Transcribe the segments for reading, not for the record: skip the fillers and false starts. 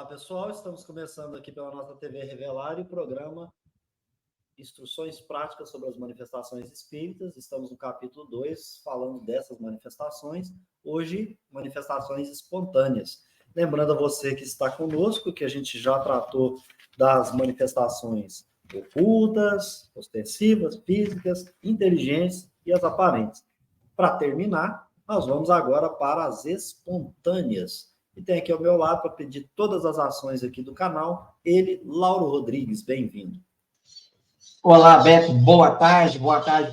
pessoal, estamos começando aqui pela nossa TV Revelar e o programa Instruções Práticas sobre as Manifestações Espíritas. Estamos no capítulo 2, falando dessas manifestações. Hoje, manifestações espontâneas. Lembrando a você que está conosco que a gente já tratou das manifestações ocultas, ostensivas, físicas, inteligentes e as aparentes. Para terminar, nós vamos agora para as espontâneas. E tem aqui ao meu lado, para pedir todas as ações aqui do canal, ele, Lauro Rodrigues, bem-vindo. Olá, Beto, boa tarde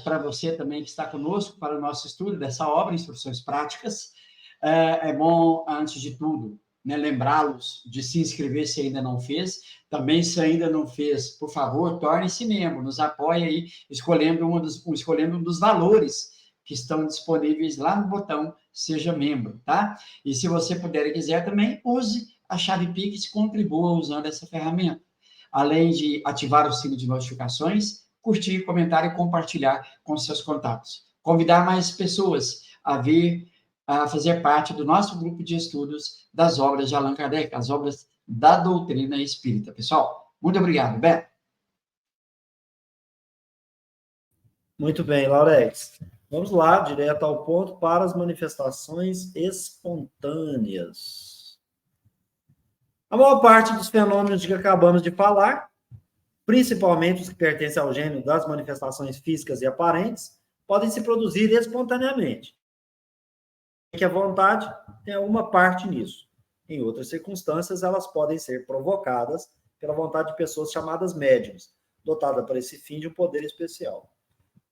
para você também que está conosco para o nosso estudo dessa obra, Instruções Práticas. É bom, antes de tudo, né, lembrá-los de se inscrever se ainda não fez. Também, se ainda não fez, por favor, torne-se membro, nos apoie aí, escolhendo um dos valores que estão disponíveis lá no botão Seja Membro, tá? E se você puder e quiser também, use a chave Pix e contribua usando essa ferramenta. Além de ativar o sino de notificações, curtir, comentar e compartilhar com seus contatos. Convidar mais pessoas a vir a fazer parte do nosso grupo de estudos das obras de Allan Kardec, as obras da doutrina espírita. Pessoal, muito obrigado, Beto. Muito bem, Laurex. Vamos lá, direto ao ponto, para as manifestações espontâneas. A maior parte dos fenômenos de que acabamos de falar, principalmente os que pertencem ao gênero das manifestações físicas e aparentes, podem se produzir espontaneamente. Que a vontade tem alguma parte nisso. Em outras circunstâncias, elas podem ser provocadas pela vontade de pessoas chamadas médiuns, dotadas para esse fim de um poder especial.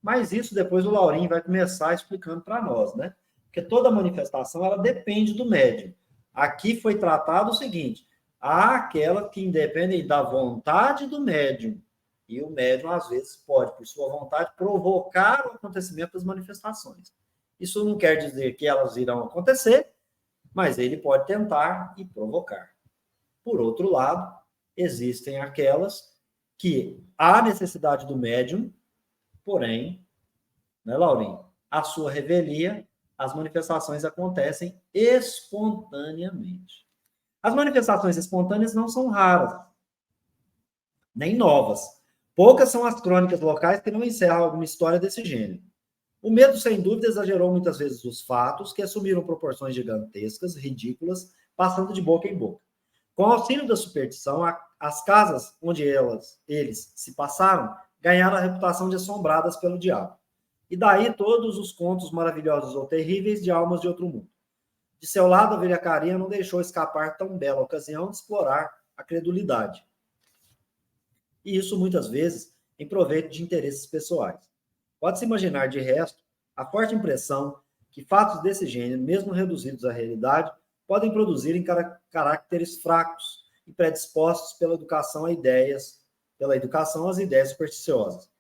Mas isso depois o Laurinho vai começar explicando para nós, né? Porque toda manifestação, ela depende do médium. Aqui foi tratado o seguinte: há aquela que independe da vontade do médium. E o médium, às vezes, pode, por sua vontade, provocar o acontecimento das manifestações. Isso não quer dizer que elas irão acontecer, mas ele pode tentar e provocar. Por outro lado, existem aquelas que há necessidade do médium, porém, né, Laurinho? A sua revelia, as manifestações acontecem espontaneamente. As manifestações espontâneas não são raras, nem novas. Poucas são as crônicas locais que não encerram alguma história desse gênero. O medo, sem dúvida, exagerou muitas vezes os fatos, que assumiram proporções gigantescas, ridículas, passando de boca em boca. Com o auxílio da superstição, as casas onde eles se passaram ganharam a reputação de assombradas pelo diabo. E daí todos os contos maravilhosos ou terríveis de almas de outro mundo. De seu lado, a velhacaria não deixou escapar tão bela ocasião de explorar a credulidade. E isso, muitas vezes, em proveito de interesses pessoais. Pode-se imaginar, de resto, a forte impressão que fatos desse gênero, mesmo reduzidos à realidade, podem produzir em caracteres fracos e predispostos pela educação às ideias supersticiosas.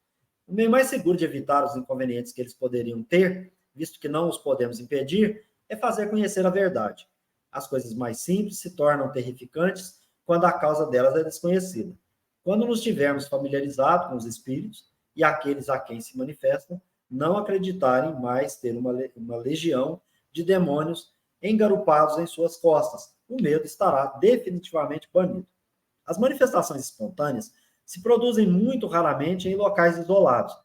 O meio mais seguro de evitar os inconvenientes que eles poderiam ter, visto que não os podemos impedir, é fazer conhecer a verdade. As coisas mais simples se tornam terrificantes quando a causa delas é desconhecida. Quando nos tivermos familiarizados com os espíritos e aqueles a quem se manifestam, não acreditarem mais ter uma legião de demônios engarupados em suas costas, o medo estará definitivamente banido. As manifestações espontâneas se produzem muito raramente em locais isolados.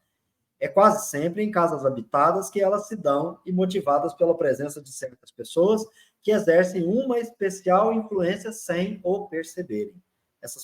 É quase sempre em casas habitadas que elas se dão e motivadas pela presença de certas pessoas que exercem uma especial influência sem o perceberem. Essas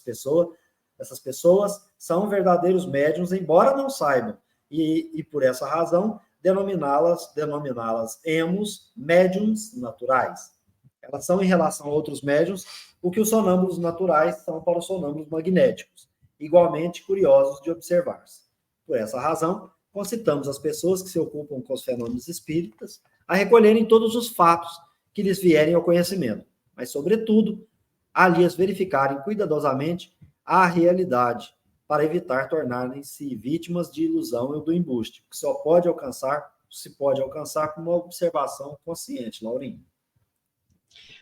pessoas são verdadeiros médiuns, embora não saibam, e por essa razão denominá-las emos, médiuns naturais. Elas são, em relação a outros médiuns, o que os sonâmbulos naturais são para os sonâmbulos magnéticos, igualmente curiosos de observar-se. Por essa razão, concitamos as pessoas que se ocupam com os fenômenos espíritas a recolherem todos os fatos que lhes vierem ao conhecimento, mas, sobretudo, a lhes verificarem cuidadosamente a realidade, para evitar tornarem-se vítimas de ilusão ou do embuste, que se pode alcançar com uma observação consciente, Laurinho.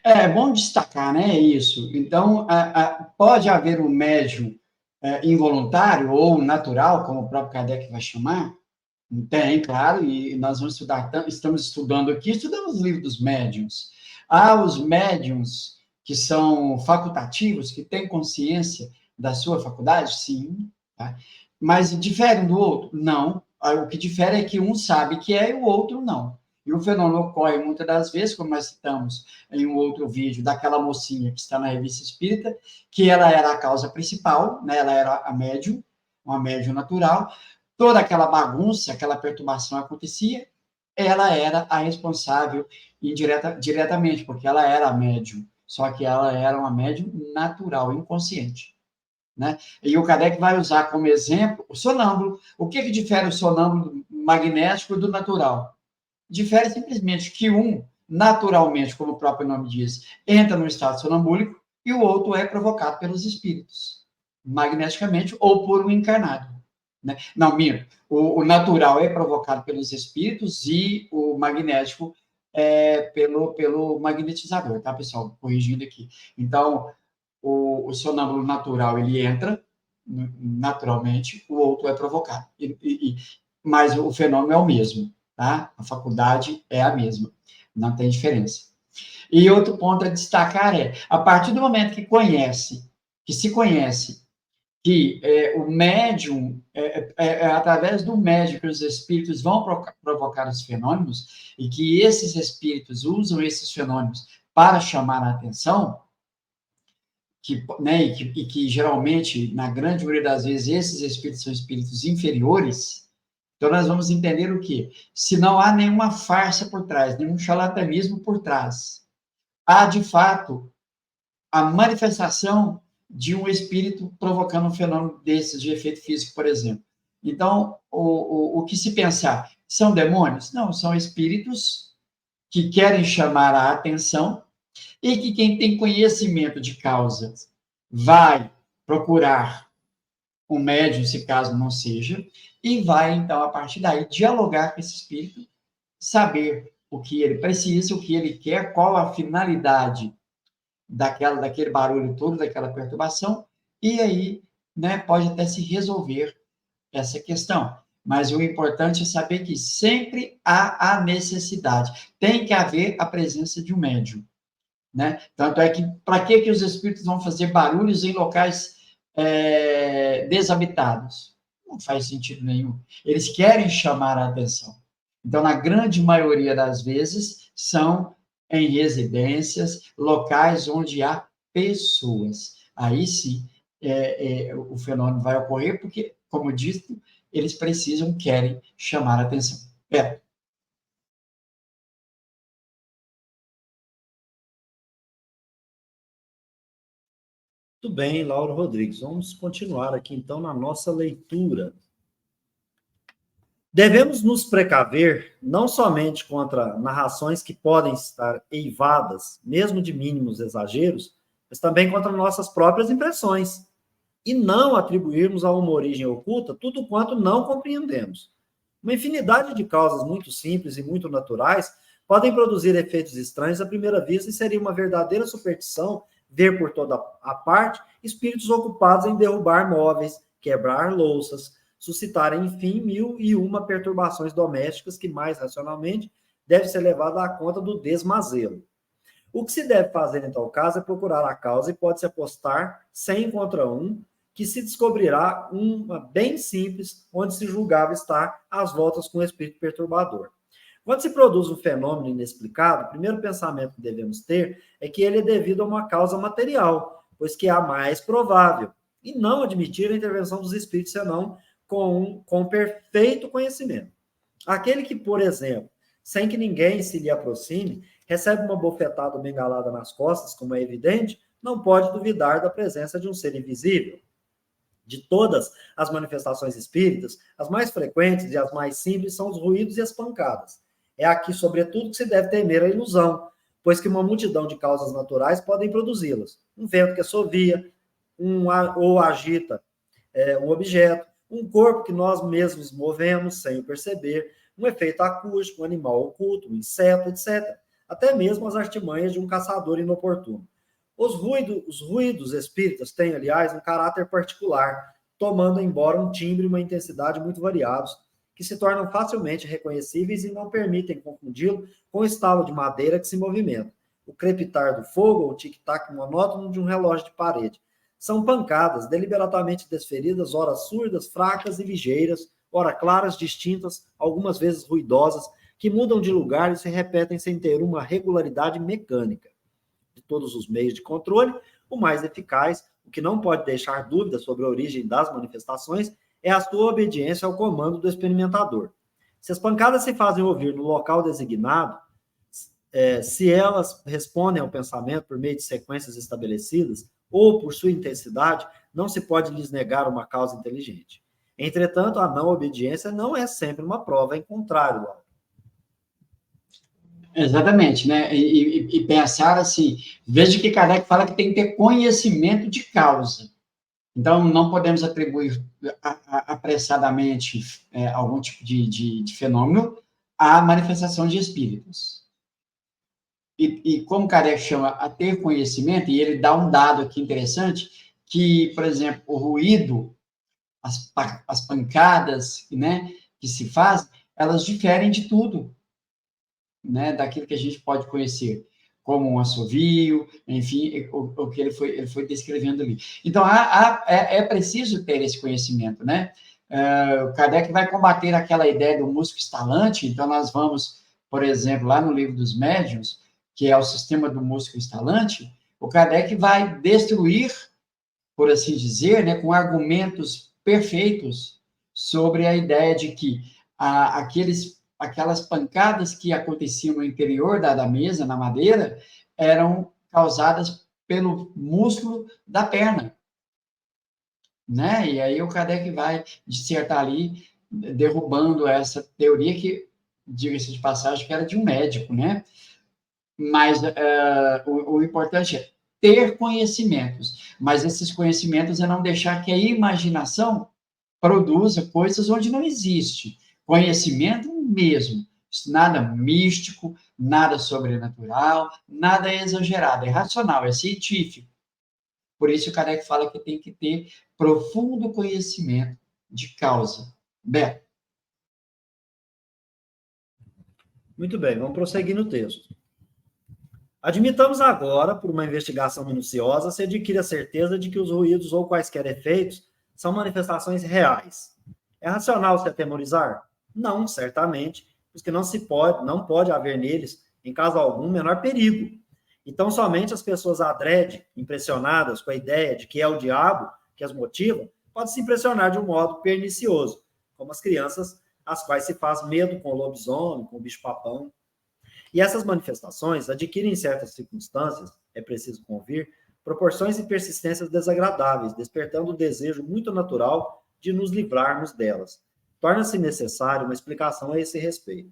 É bom destacar, né, isso. Então, pode haver um médium involuntário ou natural, como o próprio Kardec vai chamar? Tem, claro, e nós vamos estudar, estamos estudando aqui, estudamos os livros dos médiuns. Há os médiuns que são facultativos, que têm consciência da sua faculdade? Sim. Tá? Mas difere um do outro? Não. O que difere é que um sabe que é e o outro não. E o fenômeno ocorre muitas das vezes, como nós citamos em um outro vídeo, daquela mocinha que está na Revista Espírita, que ela era a causa principal, né? Ela era a médium, uma médium natural, toda aquela bagunça, aquela perturbação acontecia, ela era a responsável diretamente, porque ela era a médium, só que ela era uma médium natural, inconsciente. Né? E o Kardec vai usar como exemplo o sonâmbulo. O que difere o sonâmbulo magnético do natural? Difere simplesmente que um, naturalmente, como o próprio nome diz, entra no estado sonambúlico e o outro é provocado pelos espíritos, magneticamente ou por um encarnado. Né? Não, minto. O natural é provocado pelos espíritos e o magnético é pelo magnetizador, tá, pessoal? Corrigindo aqui. Então, o sonâmbulo natural, ele entra naturalmente, o outro é provocado. Mas o fenômeno é o mesmo, tá? A faculdade é a mesma, não tem diferença. E outro ponto a destacar é, a partir do momento que se conhece que o médium, através do médium que os espíritos vão provocar os fenômenos, e que esses espíritos usam esses fenômenos para chamar a atenção, né, e que geralmente, na grande maioria das vezes, esses espíritos são espíritos inferiores, então nós vamos entender o quê? Se não há nenhuma farsa por trás, nenhum charlatanismo por trás, há, de fato, a manifestação de um espírito provocando um fenômeno desses, de efeito físico, por exemplo. Então, o que se pensar? São demônios? Não, são espíritos que querem chamar a atenção e que quem tem conhecimento de causa vai procurar um médium, se caso não seja, e vai, então, a partir daí, dialogar com esse espírito, saber o que ele precisa, o que ele quer, qual a finalidade daquele barulho todo, daquela perturbação, e aí, né, pode até se resolver essa questão. Mas o importante é saber que sempre há a necessidade, tem que haver a presença de um médium. Né? Tanto é que, para que os espíritos vão fazer barulhos em locais desabitados? Não faz sentido nenhum. Eles querem chamar a atenção. Então, na grande maioria das vezes, são em residências, locais onde há pessoas. Aí sim, o fenômeno vai ocorrer, porque, como disse, eles precisam, querem chamar a atenção. Muito bem, Lauro Rodrigues. Vamos continuar aqui, então, na nossa leitura. Devemos nos precaver não somente contra narrações que podem estar eivadas, mesmo de mínimos exageros, mas também contra nossas próprias impressões, e não atribuirmos a uma origem oculta tudo quanto não compreendemos. Uma infinidade de causas muito simples e muito naturais podem produzir efeitos estranhos à primeira vista e seria uma verdadeira superstição ver por toda a parte espíritos ocupados em derrubar móveis, quebrar louças, suscitarem, enfim, 1001 perturbações domésticas que, mais racionalmente, deve ser levada à conta do desmazelo. O que se deve fazer em tal caso é procurar a causa e pode-se apostar 100 contra 1, que se descobrirá uma bem simples, onde se julgava estar às voltas com o espírito perturbador. Quando se produz um fenômeno inexplicado, o primeiro pensamento que devemos ter é que ele é devido a uma causa material, pois que é a mais provável, e não admitir a intervenção dos espíritos, senão com perfeito conhecimento. Aquele que, por exemplo, sem que ninguém se lhe aproxime, recebe uma bofetada bengalada nas costas, como é evidente, não pode duvidar da presença de um ser invisível. De todas as manifestações espíritas, as mais frequentes e as mais simples são os ruídos e as pancadas. É aqui, sobretudo, que se deve temer a ilusão, pois que uma multidão de causas naturais podem produzi-las. Um vento que assovia, ou agita um objeto, um corpo que nós mesmos movemos sem o perceber, um efeito acústico, um animal oculto, um inseto, etc. Até mesmo as artimanhas de um caçador inoportuno. Os ruídos espíritas têm, aliás, um caráter particular, tomando embora um timbre e uma intensidade muito variados, que se tornam facilmente reconhecíveis e não permitem confundi-lo com o estalo de madeira que se movimenta. o crepitar do fogo ou o tic-tac monótono de um relógio de parede. São pancadas deliberadamente desferidas, ora surdas, fracas e ligeiras, ora claras, distintas, algumas vezes ruidosas, que mudam de lugar e se repetem sem ter uma regularidade mecânica. De todos os meios de controle, o mais eficaz, o que não pode deixar dúvidas sobre a origem das manifestações, é a sua obediência ao comando do experimentador. Se as pancadas se fazem ouvir no local designado, se elas respondem ao pensamento por meio de sequências estabelecidas, ou por sua intensidade, não se pode lhes negar uma causa inteligente. Entretanto, a não obediência não é sempre uma prova em contrário. Exatamente, né? E pensar assim, veja que Kardec fala que tem que ter conhecimento de causa. Então, não podemos atribuir apressadamente algum tipo de fenômeno à manifestação de espíritos. E como Kardec chama a ter conhecimento, e ele dá um dado aqui interessante, que, por exemplo, o ruído, as pancadas, né, que se faz, elas diferem de tudo, né, daquilo que a gente pode conhecer, como um assovio, enfim, o que ele foi descrevendo ali. Então, é preciso ter esse conhecimento, né? O Kardec vai combater aquela ideia do músculo estalante, então nós vamos, por exemplo, lá no Livro dos Médiuns, que é o sistema do músculo estalante, o Kardec vai destruir, por assim dizer, né, com argumentos perfeitos sobre a ideia de que aquelas pancadas que aconteciam no interior da mesa, na madeira, eram causadas pelo músculo da perna, né? E aí o Kardec vai dissertar ali, derrubando essa teoria que, diga-se de passagem, que era de um médico, né? Mas o importante é ter conhecimentos, mas esses conhecimentos é não deixar que a imaginação produza coisas onde não existe. Conhecimento mesmo. Nada místico, nada sobrenatural, nada exagerado. É racional, é científico. Por isso o Kardec fala que tem que ter profundo conhecimento de causa. Beto. Muito bem, vamos prosseguir no texto. Admitamos agora, por uma investigação minuciosa, se adquire a certeza de que os ruídos ou quaisquer efeitos são manifestações reais. É racional se atemorizar? Não, certamente, porque não pode haver neles, em caso algum, menor perigo. Então, somente as pessoas adrede, impressionadas com a ideia de que é o diabo que as motiva, podem se impressionar de um modo pernicioso, como as crianças, às quais se faz medo com o lobisomem, com o bicho-papão. E essas manifestações adquirem, em certas circunstâncias, é preciso convir, proporções e persistências desagradáveis, despertando um desejo muito natural de nos livrarmos delas. Torna-se necessária uma explicação a esse respeito.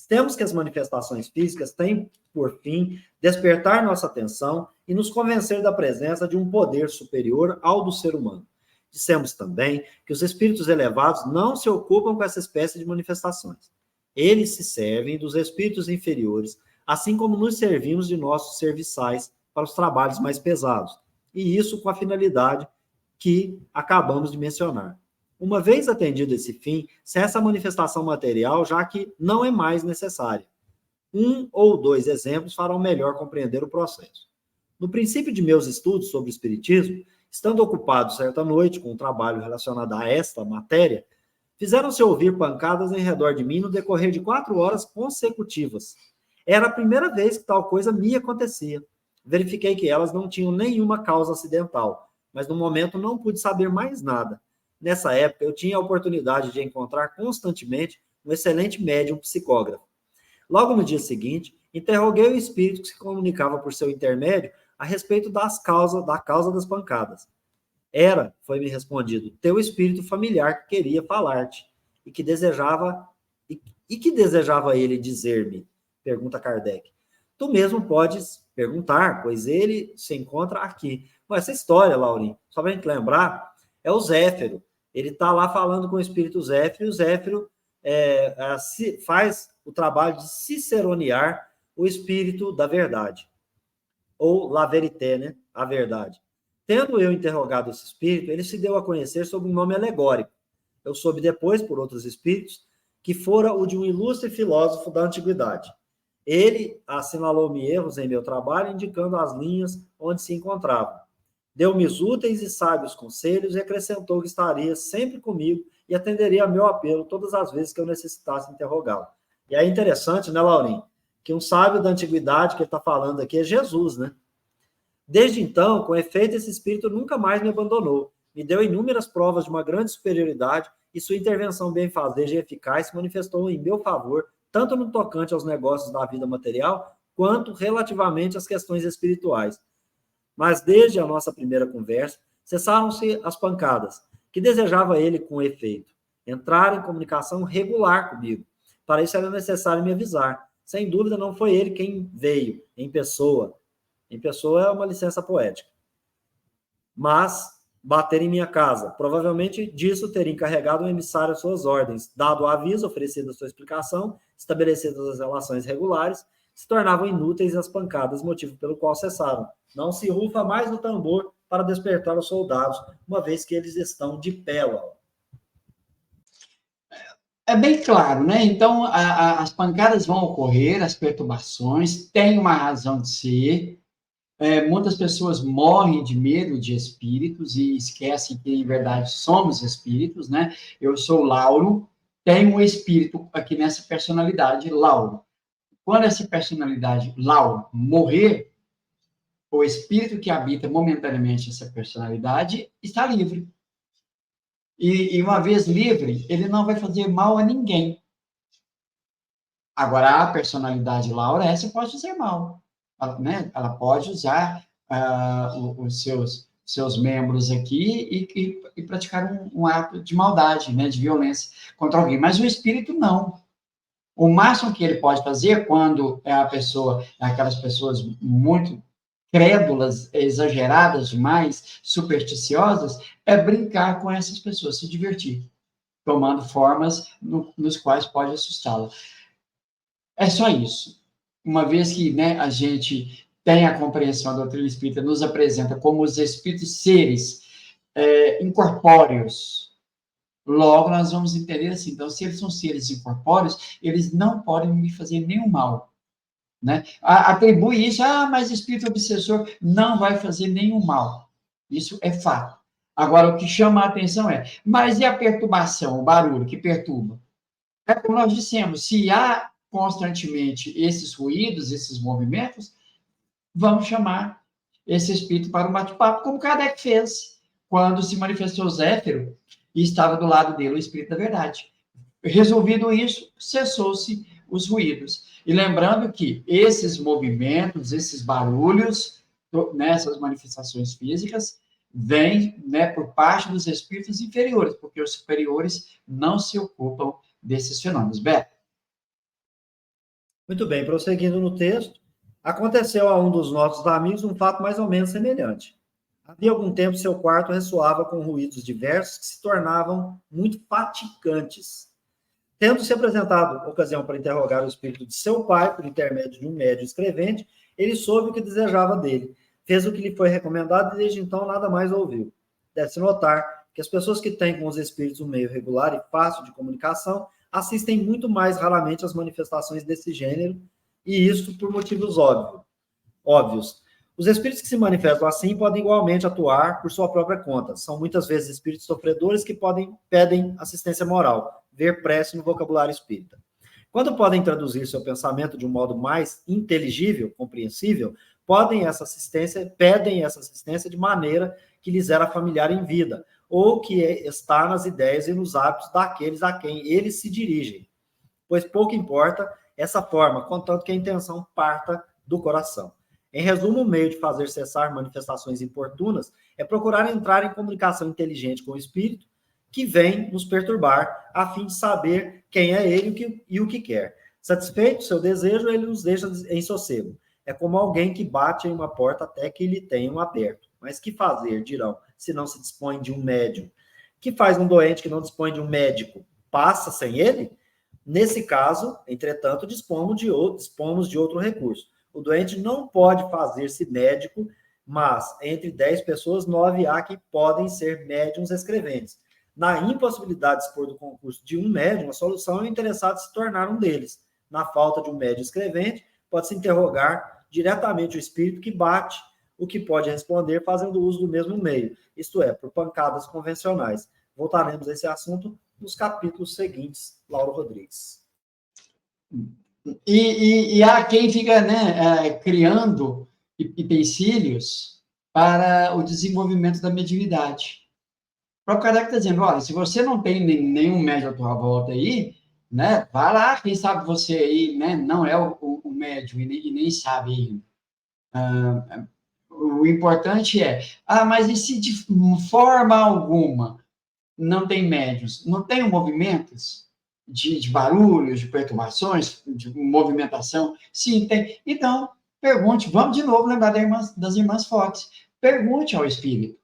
Temos que as manifestações físicas têm, por fim, despertar nossa atenção e nos convencer da presença de um poder superior ao do ser humano. Dissemos também que os espíritos elevados não se ocupam com essa espécie de manifestações. Eles se servem dos espíritos inferiores, assim como nos servimos de nossos serviçais para os trabalhos mais pesados, e isso com a finalidade que acabamos de mencionar. Uma vez atendido esse fim, cessa a manifestação material, já que não é mais necessária. Um ou dois exemplos farão melhor compreender o processo. No princípio de meus estudos sobre o espiritismo, estando ocupado certa noite com um trabalho relacionado a esta matéria, fizeram-se ouvir pancadas em redor de mim no decorrer de 4 horas consecutivas. Era a primeira vez que tal coisa me acontecia. Verifiquei que elas não tinham nenhuma causa acidental, mas no momento não pude saber mais nada. Nessa época, eu tinha a oportunidade de encontrar constantemente um excelente médium psicógrafo. Logo no dia seguinte, interroguei o espírito que se comunicava por seu intermédio a respeito da causa das pancadas. Foi-me respondido, teu espírito familiar que queria falar-te e que desejava ele dizer-me? Pergunta Kardec. Tu mesmo podes perguntar, pois ele se encontra aqui. Bom, essa história, Laurinho, só para a gente lembrar, é o Zéfiro. Ele está lá falando com o espírito Zéfiro, e o Zéfiro faz o trabalho de ciceronear o espírito da verdade, ou la vérité, né? A verdade. Tendo eu interrogado esse espírito, ele se deu a conhecer sob um nome alegórico. Eu soube depois, por outros espíritos, que fora o de um ilustre filósofo da antiguidade. Ele assinalou-me erros em meu trabalho, indicando as linhas onde se encontrava. Deu-me úteis e sábios conselhos e acrescentou que estaria sempre comigo e atenderia a meu apelo todas as vezes que eu necessitasse interrogá-lo. E é interessante, né, Laurinho, que um sábio da antiguidade que ele está falando aqui é Jesus, né? Desde então, com efeito, esse espírito nunca mais me abandonou. Me deu inúmeras provas de uma grande superioridade e sua intervenção benfazeja e eficaz se manifestou em meu favor, tanto no tocante aos negócios da vida material, quanto relativamente às questões espirituais. Mas desde a nossa primeira conversa, cessaram-se as pancadas, que desejava ele com efeito. Entrar em comunicação regular comigo. Para isso era necessário me avisar. Sem dúvida, não foi ele quem veio, em pessoa. Em pessoa é uma licença poética. Mas bater em minha casa. Provavelmente disso teria encarregado um emissário às suas ordens. Dado o aviso, oferecida a sua explicação, estabelecidas as relações regulares, se tornavam inúteis as pancadas, motivo pelo qual cessaram. Não se rufa mais no tambor para despertar os soldados, uma vez que eles estão de pé lá. É bem claro, né? Então, as pancadas vão ocorrer, as perturbações, tem uma razão de ser. Muitas pessoas morrem de medo de espíritos e esquecem que, em verdade, somos espíritos, né? Eu sou Lauro, tenho um espírito aqui nessa personalidade, Lauro. Quando essa personalidade, Lauro, morrer, o espírito que habita momentaneamente essa personalidade está livre. E uma vez livre, ele não vai fazer mal a ninguém. Agora, a personalidade Laura, essa pode fazer mal. Ela, né? Ela pode usar os seus membros aqui e praticar um ato de maldade, né? De violência contra alguém. Mas o espírito não. O máximo que ele pode fazer quando é aquelas pessoas muito crédulas, exageradas demais, supersticiosas, é brincar com essas pessoas, se divertir, tomando formas nos quais pode assustá-la. É só isso. Uma vez que, né, a gente tem a compreensão da doutrina espírita, nos apresenta como os espíritos seres incorpóreos, logo nós vamos entender assim, então, se eles são seres incorpóreos, eles não podem me fazer nenhum mal. Né? Atribui isso, mas espírito obsessor não vai fazer nenhum mal. Isso é fato. Agora, o que chama a atenção mas e a perturbação, o barulho que perturba? É como nós dissemos, se há constantemente esses ruídos, esses movimentos, vamos chamar esse espírito para um bate-papo, como Kardec fez, quando se manifestou Zéfiro e estava do lado dele o espírito da verdade. Resolvido isso, cessou-se os ruídos. E lembrando que esses movimentos, esses barulhos, nessas manifestações físicas, vêm, né, por parte dos espíritos inferiores, porque os superiores não se ocupam desses fenômenos. Beto? Muito bem, prosseguindo no texto, aconteceu a um dos nossos amigos um fato mais ou menos semelhante. Havia algum tempo seu quarto ressoava com ruídos diversos que se tornavam muito fatigantes. Tendo se apresentado ocasião para interrogar o espírito de seu pai, por intermédio de um médium escrevente, ele soube o que desejava dele, fez o que lhe foi recomendado e desde então nada mais ouviu. Deve-se notar que as pessoas que têm com os espíritos um meio regular e fácil de comunicação assistem muito mais raramente às manifestações desse gênero, e isso por motivos óbvios. Os espíritos que se manifestam assim podem igualmente atuar por sua própria conta. São muitas vezes espíritos sofredores que pedem assistência moral, ver prece no vocabulário espírita. Quando podem traduzir seu pensamento de um modo mais inteligível, compreensível, pedem essa assistência de maneira que lhes era familiar em vida, ou que está nas ideias e nos hábitos daqueles a quem eles se dirigem. Pois pouco importa essa forma, contanto que a intenção parta do coração. Em resumo, o meio de fazer cessar manifestações importunas é procurar entrar em comunicação inteligente com o espírito que vem nos perturbar, a fim de saber quem é ele e o que quer. Satisfeito seu desejo, ele nos deixa em sossego. É como alguém que bate em uma porta até que lhe tenham aberto. Mas que fazer, dirão, se não se dispõe de um médium? Que faz um doente que não dispõe de um médico? Passa sem ele? Nesse caso, entretanto, dispomos de outro recurso. O doente não pode fazer-se médico, mas entre 10 pessoas, 9 há que podem ser médiums escreventes. Na impossibilidade de expor do concurso de um médium, a solução é o interessado se tornar um deles. Na falta de um médium escrevente, pode-se interrogar diretamente o espírito que bate, o que pode responder fazendo uso do mesmo meio, isto é, por pancadas convencionais. Voltaremos a esse assunto nos capítulos seguintes, Lauro Rodrigues. E há quem fica, né, criando empecilhos para o desenvolvimento da mediunidade. O próprio Kardec está dizendo, olha, se você não tem nenhum médium à tua volta aí, né, vá lá, quem sabe você aí, né, não é o médium e nem sabe ainda. O importante é, mas e se de forma alguma não tem médiuns, não tem movimentos de barulhos, de perturbações, de movimentação? Sim, tem. Então, pergunte, vamos de novo lembrar das irmãs Fox, pergunte ao espírito,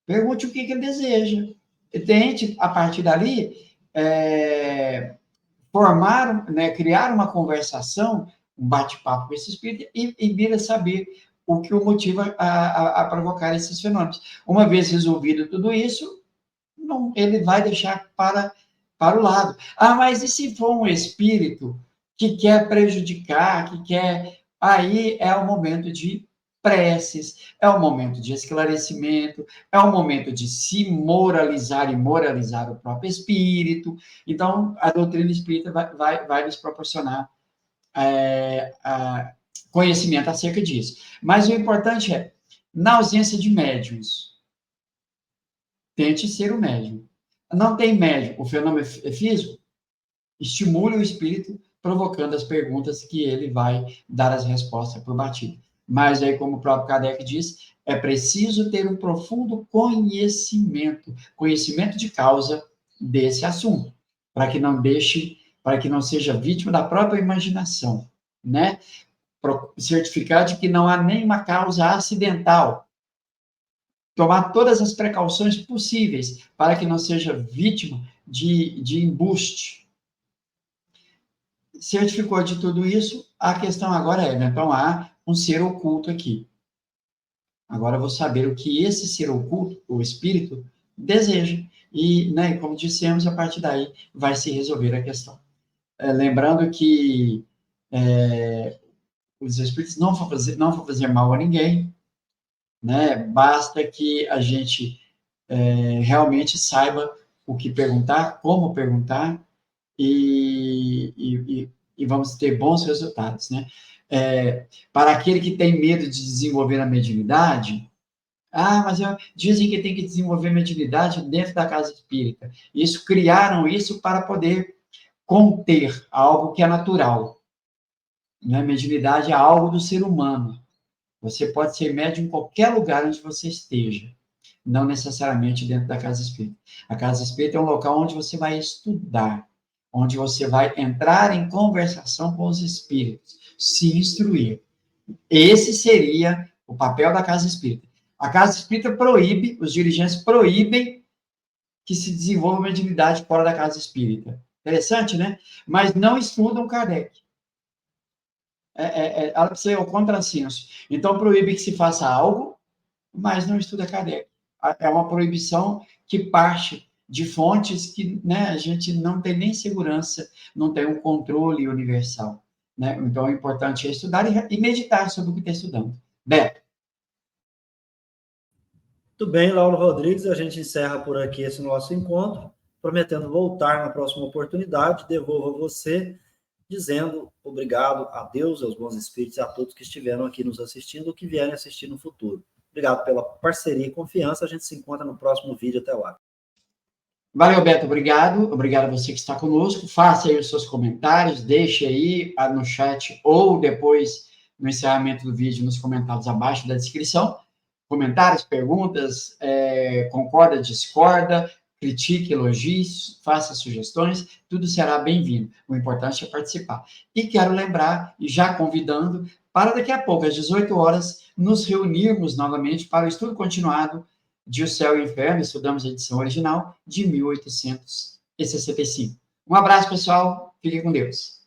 pergunte o que ele deseja, tente, a partir dali, formar, né, criar uma conversação, um bate-papo com esse espírito e vir a saber o que o motiva a provocar esses fenômenos. Uma vez resolvido tudo isso, não, ele vai deixar para o lado. Mas e se for um espírito que quer prejudicar, que quer... Aí é o momento de preces, é o momento de esclarecimento, é o momento de se moralizar e moralizar o próprio espírito. Então, a doutrina espírita vai nos proporcionar conhecimento acerca disso. Mas o importante é, na ausência de médiuns, tente ser o médium. Não tem médium, o fenômeno físico, estimule o espírito, provocando as perguntas que ele vai dar as respostas por batido. Mas aí, como o próprio Kardec diz, é preciso ter um profundo conhecimento de causa desse assunto, para que não seja vítima da própria imaginação, né? Certificar de que não há nenhuma causa acidental. Tomar todas as precauções possíveis para que não seja vítima de embuste. Certificou de tudo isso, a questão agora é, né? Então há um ser oculto aqui. Agora eu vou saber o que esse ser oculto, o espírito, deseja. E, né, como dissemos, a partir daí vai se resolver a questão. Lembrando que os espíritos não vão fazer mal a ninguém, né? Basta que a gente realmente saiba o que perguntar, como perguntar, e vamos ter bons resultados, né? Para aquele que tem medo de desenvolver a mediunidade, mas dizem que tem que desenvolver mediunidade dentro da casa espírita. Criaram isso para poder conter algo que é natural. Né? Mediunidade é algo do ser humano. Você pode ser médium em qualquer lugar onde você esteja, não necessariamente dentro da casa espírita. A casa espírita é um local onde você vai estudar, onde você vai entrar em conversação com os espíritos, se instruir. Esse seria o papel da casa espírita. A casa espírita proíbe, os dirigentes proíbem que se desenvolva uma mediunidade fora da casa espírita. Interessante, né? Mas não estudam Kardec. É o contrassenso. Então, proíbe que se faça algo, mas não estuda Kardec. É uma proibição que parte de fontes que, né, a gente não tem nem segurança, não tem um controle universal. Né? Então, o importante é estudar e meditar sobre o que está estudando. Beto. Muito bem, Lauro Rodrigues, a gente encerra por aqui esse nosso encontro, prometendo voltar na próxima oportunidade. Devolvo a você, dizendo obrigado a Deus, aos bons espíritos e a todos que estiveram aqui nos assistindo ou que vierem assistir no futuro. Obrigado pela parceria e confiança. A gente se encontra no próximo vídeo. Até lá. Valeu, Beto. Obrigado. Obrigado a você que está conosco. Faça aí os seus comentários, deixe aí no chat ou depois no encerramento do vídeo nos comentários abaixo da descrição. Comentários, perguntas, concorda, discorda, critique, elogie, faça sugestões, tudo será bem-vindo. O importante é participar. E quero lembrar, e já convidando, para daqui a pouco, às 18 horas, nos reunirmos novamente para o estudo continuado de O Céu e o Inferno. Estudamos a edição original de 1865. Um abraço, pessoal. Fiquem com Deus.